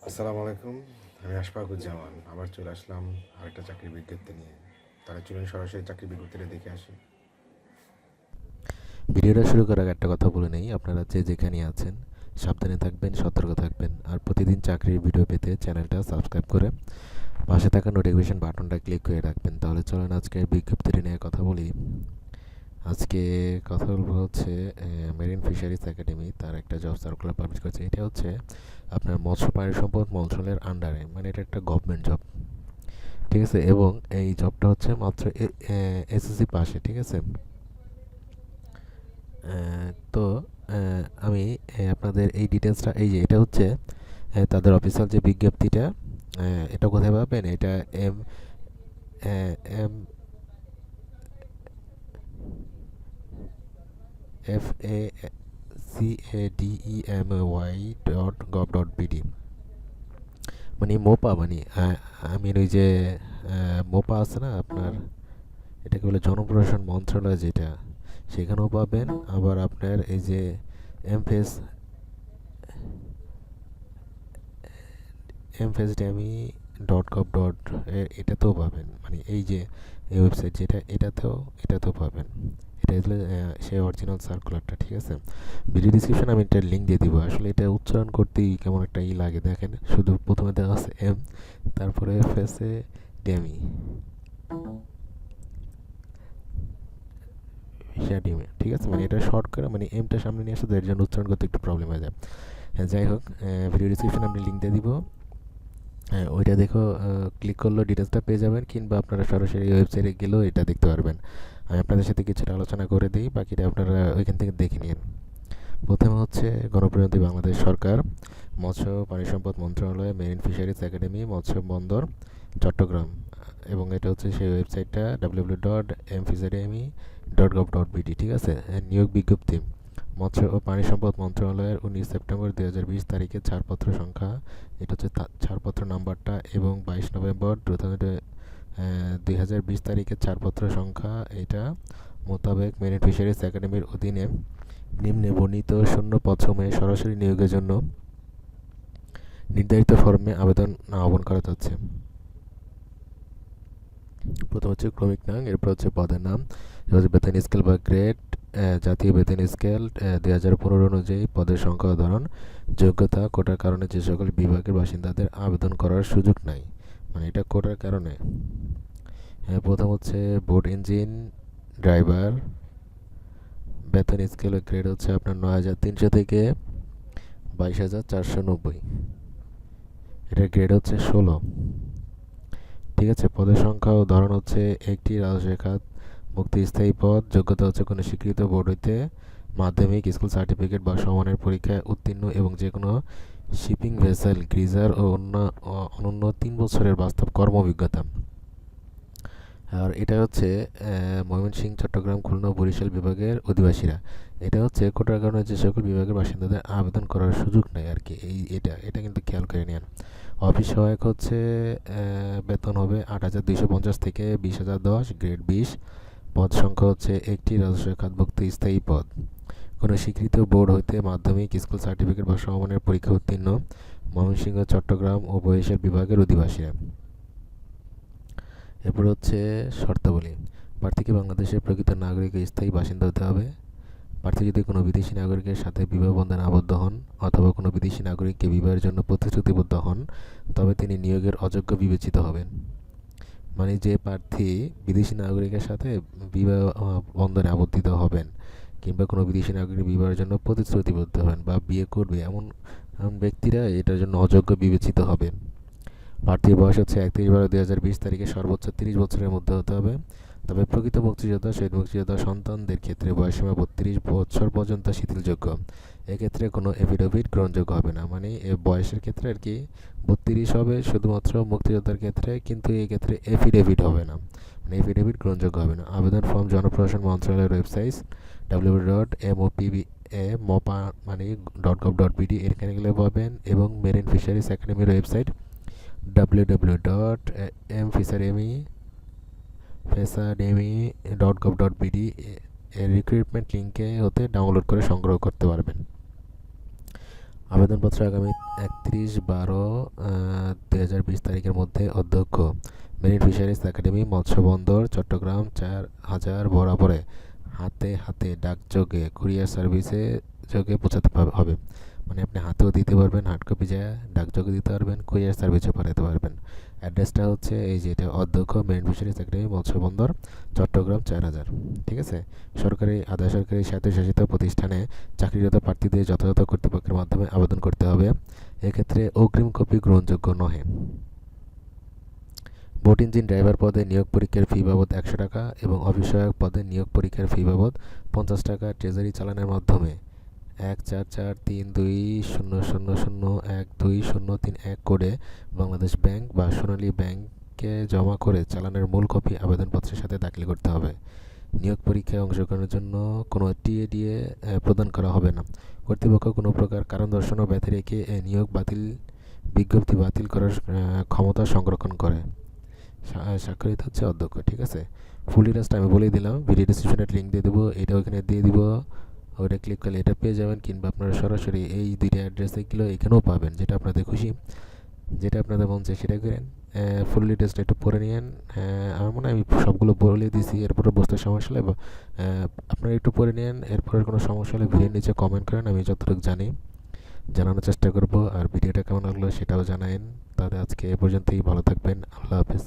আসসালামু আলাইকুম। আমি আশফাকুজ্জামান আবার চলে আসলাম আরেকটা চাকরির বিজ্ঞপ্তি নিয়ে। তারা চলুন সরাসরি চাকরির বিজ্ঞপ্তিটা দেখে আসি। ভিডিওটা শুরু করার আগে একটা কথা বলে নেই, আপনারা যে যেখানে আছেন সাবধানে থাকবেন, সতর্ক থাকবেন, আর প্রতিদিন চাকরির ভিডিও পেতে চ্যানেলটা সাবস্ক্রাইব করে পাশে থাকা নোটিফিকেশন বাটনটা ক্লিক করে রাখবেন। তাহলে চলেন আজকের বিজ্ঞপ্তিটি নিয়ে কথা বলি। আজকে কথা বলবো হচ্ছে মেরিন ফিশারিজ একাডেমি তার একটা জব সার্কুলার পাবলিশ করেছে। এটা হচ্ছে আপনার মৎস্য প্রাণী সম্পদ মন্ত্রণালয়ের আন্ডারে, মানে এটা একটা গভর্নমেন্ট জব, ঠিক আছে। এবং এই জবটা হচ্ছে মাত্র এসএসসি পাশে, ঠিক আছে। তো আমি আপনাদের এই ডিটেলসটা, এই যে এটা হচ্ছে তাদের অফিসিয়াল যে বিজ্ঞপ্তিটা, এটা কোথায় পাবেন? এটা M M F A C A D E M Y .gov.bd, মানে মোপা, মানে আমি ওই যে মোপা আছে না আপনার, এটাকে বলে জনপ্রশাসন মন্ত্রণালয় যেটা, সেখানেও পাবেন। আবার আপনার এই যে এমফেস এমফেসডেমি .gov. এটাতেও পাবেন, মানে এই যে এই ওয়েবসাইট যেটা, এটাতেও পাবেন। এটা হলো সেই অরিজিনাল সার্কুলারটা, ঠিক আছে। ভিডিও ডিসক্রিপশন আমি এটার লিঙ্ক দিয়ে দিব। আসলে এটা উচ্চারণ করতেই কেমন একটা লাগে, দেখেন, শুধু প্রথমে দেখা আছে এম, তারপরে ফেসে ডেমি শ্যাডিমে, ঠিক আছে। মানে এটা শর্ট করে, মানে এমটা সামনে নিয়ে আসে, তো এর জন্য উচ্চারণ করতে একটু প্রবলেম হয়ে যায়। হ্যাঁ, যাই হোক, ভিডিও ডিসক্রিপশন আমি লিঙ্ক দিয়ে দিব। হ্যাঁ, ওইটা দেখো, ক্লিক করলেও ডিটেলসটা পেয়ে যাবেন, কিংবা আপনারা সরাসরি ওয়েবসাইটে গেলেও এটা দেখতে পারবেন। আমি আপনাদের সাথে কিছুটা আলোচনা করে দিই, বাকিটা আপনারা ওইখান থেকে দেখে নিন। প্রথমে হচ্ছে গণপ্রজাতন্ত্রী বাংলাদেশ সরকার, মৎস্য প্রাণী সম্পদ মন্ত্রণালয়, মেরিন ফিশারিজ একাডেমি, মৎস্য বন্দর, চট্টগ্রাম। এবং এটা হচ্ছে সেই ওয়েবসাইটটা www.mfishery.gov.bd, ঠিক আছে। নিয়োগ বিজ্ঞপ্তি, মৎস্য ও প্রাণী সম্পদ মন্ত্রণালয়ের 19 সেপ্টেম্বর 2020 তারিখে ছাড়পত্র সংখ্যা, এটা হচ্ছে ছাড়পত্র নাম্বারটা, এবং 22 নভেম্বর 2020 তারিখের ছাড়পত্র সংখ্যা, এটা মোতাবেক মেরিন ফিশারিজ একাডেমির অধীনে নিম্নে বর্ণিত শূন্য পদসমূহে সরাসরি নিয়োগের জন্য নির্ধারিত ফর্মে আবেদন আহ্বান করা যাচ্ছে। প্রথম হচ্ছে ক্রমিক নাম, এরপর হচ্ছে পদের নাম, এরপর হচ্ছে বেতন স্কেল বা গ্রেড, জাতীয় বেতন স্কেল 2015 অনুযায়ী পদের সংখ্যা ও ধরন, যোগ্যতা, কোটার কারণে যে সকল বিভাগের বাসিন্দাদের আবেদন করার সুযোগ নাই, মানে এটা কোটার কারণে। প্রথম হচ্ছে বোট ইঞ্জিন ড্রাইভার, বেতন স্কেল ও গ্রেড হচ্ছে আপনার 9300 থেকে 22490, এটার গ্রেড হচ্ছে 16, ঠিক আছে। পদের সংখ্যা ও ধরন হচ্ছে একটি রাজস্ব খাত মুক্তি স্থায়ী পদ, যোগ্যতা হচ্ছে কোনো স্বীকৃত বোর্ড হইতে মাধ্যমিক স্কুল সার্টিফিকেট বা সমানের পরীক্ষায় উত্তীর্ণ এবং যে কোনো শিপিং ভেসেল ক্রিজার ও অনন্য 3 বছরের বাস্তব কর্ম অভিজ্ঞতা। আর এটা হচ্ছে ময়মনসিংহ, চট্টগ্রাম, খুলনা, বরিশাল বিভাগের অধিবাসীরা। এটা হচ্ছে কোটার কারণে যে সকল বিভাগের বাসিন্দাদের আবেদন করার সুযোগ নেই আর কি। এটা কিন্তু খেয়াল করে নেন। অফিস সহায়ক হচ্ছে বেতন হবে 8,250 থেকে 20,010, গ্রেড 20। পদ সংখ্যা হচ্ছে একটি, রাজস্ব খাতভুক্ত স্থায়ী পদ, কোনো স্বীকৃত বোর্ড হইতে মাধ্যমিক স্কুল সার্টিফিকেট বা সমমানের পরীক্ষা উত্তীর্ণ ময়মনসিংহ, চট্টগ্রাম ও বরিশাল বিভাগের অধিবাসীরা। এরপর হচ্ছে শর্তাবলী, প্রার্থীকে বাংলাদেশের প্রকৃত নাগরিক ও স্থায়ী বাসিন্দা হতে হবে। প্রার্থী যদি কোনো বিদেশি নাগরিকের সাথে বিবাহ বন্ধনে আবদ্ধ হন অথবা কোনো বিদেশি নাগরিককে বিবাহের জন্য প্রতিশ্রুতিবদ্ধ হন, তবে তিনি নিয়োগের অযোগ্য বিবেচিত হবেন। মানে যে প্রার্থী বিদেশি নাগরিকের সাথে বিবাহ বন্ধনে আবদ্ধিত হবেন, কিংবা কোনো বিদেশি নাগরিকের বিবাহের জন্য প্রতিশ্রুতিবদ্ধ হবেন বা বিয়ে করবে, এমন এমন ব্যক্তিরা এটার জন্য অযোগ্য বিবেচিত হবেন। প্রার্থীর বয়স হচ্ছে 31/12/2020 তারিখে সর্বোচ্চ 30 বছরের মধ্যে হতে হবে। তবে প্রকৃত মুক্তিযোদ্ধা, শহীদ মুক্তিযোদ্ধা সন্তানদের ক্ষেত্রে বয়সসীমা 32 বছর পর্যন্ত শিথিলযোগ্য। এক্ষেত্রে কোনো এফিডেভিট গ্রহণযোগ্য হবে না, মানে বয়সের ক্ষেত্রে আর কি 32 হবে শুধুমাত্র মুক্তিযোদ্ধার ক্ষেত্রে, কিন্তু এই ক্ষেত্রে এফিডেভিট হবে না, মানে এফিডেভিট গ্রহণযোগ্য হবে না। আবেদন ফর্ম জনপ্রশাসন মন্ত্রণালয়ের ওয়েবসাইট www.mopa মানে .gov.bd, এখানে গেলে পাবেন, এবং মেরিন ফিশারিজ একাডেমির ওয়েবসাইট www.mfishery.gov.bd এর রিক্রুটমেন্ট লিঙ্কে হতে ডাউনলোড করে সংগ্রহ করতে পারবেন। আবেদনপত্র আগামী 31/12/2020 তারিখের মধ্যে অধ্যক্ষ মেরিন ফিশারিজ একাডেমি, মৎস্য বন্দর, চট্টগ্রাম 4000 বরাবরে হাতে হাতে ডাকযোগে কুরিয়ার সার্ভিসে যোগে পৌঁছাতে হবে। মানে আপনি হাতেও দিতে পারবেন, হার্ড কপি যায় ডাকযোগে দিতে পারবেন, কুরিয়ার সার্ভিসও পাঠাতে পারবেন। অ্যাড্রেসটা হচ্ছে এই যে এটা, অধ্যক্ষ মেরিন ফিশারিজ একাডেমি, মৎস্য বন্দর, চট্টগ্রাম 4000। ঠিক আছে। সরকারি আধা সরকারি স্বায়ত্তশাসিত প্রতিষ্ঠানে চাকরিরত প্রার্থীদের যথাযথ কর্তৃপক্ষের মাধ্যমে আবেদন করতে হবে। এক্ষেত্রে অগ্রিম কপি গ্রহণযোগ্য নহে। বোট ইঞ্জিন ড্রাইভার পদে নিয়োগ পরীক্ষার ফি বাবদ 100 টাকা এবং অফিস সহায়ক পদে নিয়োগ পরীক্ষার ফি বাবদ 50 টাকা ট্রেজারি চালানের মাধ্যমে 1443000120031 কোডে বাংলাদেশ ব্যাংক বা সোনালী ব্যাংকে জমা করে চালানের মূল কপি আবেদনপত্রের সাথে দাখিল করতে হবে। নিয়োগ পরীক্ষায় অংশগ্রহণের জন্য কোনো টিএডিএ প্রদান করা হবে না। কর্তৃপক্ষ কোনো প্রকার কারণ দর্শানো ব্যতি রেখে নিয়োগ বিজ্ঞপ্তি বাতিল করার ক্ষমতা সংরক্ষণ করে। স্বাক্ষরিত হচ্ছে অধ্যক্ষ। ঠিক আছে। ফুল ডিটেলসটা আমি বলেই দিলাম, ভিডিও ডিসক্রিপশনের লিঙ্ক দিয়ে দেবো, এটা ওখানে দিয়ে দিব, ওইটা ক্লিক করলে এটা পেয়ে যাবেন, কিংবা আপনারা সরাসরি এই দুইটা অ্যাড্রেসে গেলেও এখানেও পাবেন, যেটা আপনাদের খুশি, যেটা আপনাদের মন চায় সেটা করেন। ফুল ডিটেলসটা একটু পড়ে নিন। আমার মনে হয় আমি সবগুলো বলে দিয়েছি, এরপরে বুঝতে সমস্যা হলে আপনারা একটু পড়ে নিন। এরপরে কোনো সমস্যা হলে ভিডিওর নিচে কমেন্ট করেন, আমি যতটুকু জানি জানানোর চেষ্টা করব। আর ভিডিওটা কেমন লাগলো সেটাও জানাবেন। তাহলে আজকে এ পর্যন্তই, ভালো থাকবেন, আল্লাহ হাফেজ।